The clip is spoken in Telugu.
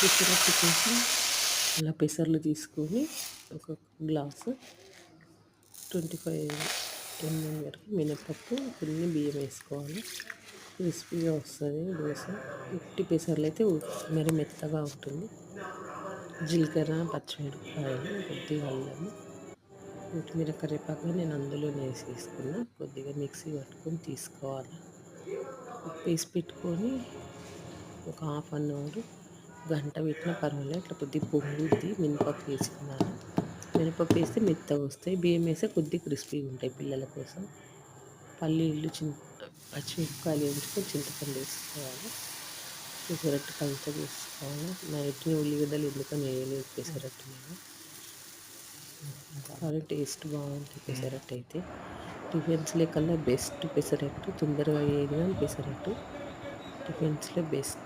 పెసరట్టు కోసం అలా పెసర్లు తీసుకొని ఒక గ్లాసు 25 ml వరకు మినపప్పు, కొన్ని బియ్యం వేసుకోవాలి. క్రిస్పీగా వస్తుంది దోశ. ఉట్టి పెసర్లు అయితే మరి మెత్తగా ఉంటుంది. జీలకర్ర, పచ్చిమిరపకాయలు, కొద్దిగా అల్లము, కొత్తిమీర, కరివేపాకు నేను అందులోనే వేసేసుకున్నా. కొద్దిగా మిక్సీ పట్టుకొని తీసుకోవాలి. వేసి పెట్టుకొని ఒక హాఫ్ అన్ అవర్ గంట పెట్టినా పర్వాలేదు. ఇట్లా కొద్దిగా పొంగుద్ది. మినపప్పు వేసుకున్నాను. మినపప్పు వేస్తే మెత్తగా వస్తాయి. బియ్యం వేస్తే కొద్దిగా క్రిస్పీగా ఉంటాయి పిల్లల కోసం. పల్లీలు, పచ్చిమిరపకాయలు వేయించుకొని చింతపండు వేసుకోవాలి. పెసరట్టు కలిత వేసుకోవాలి. నైట్ని ఉల్లిగడ్డలు ఎందుకని వేయలేదు పెసరట్టు నేను. కానీ టేస్ట్ బాగుంటుంది పెసరట్టు అయితే. టిఫిన్స్లో కల్లా బెస్ట్ పెసరట్టు. తొందరగా అయ్యేది కానీ పెసరట్టు టిఫిన్స్లో బెస్ట్.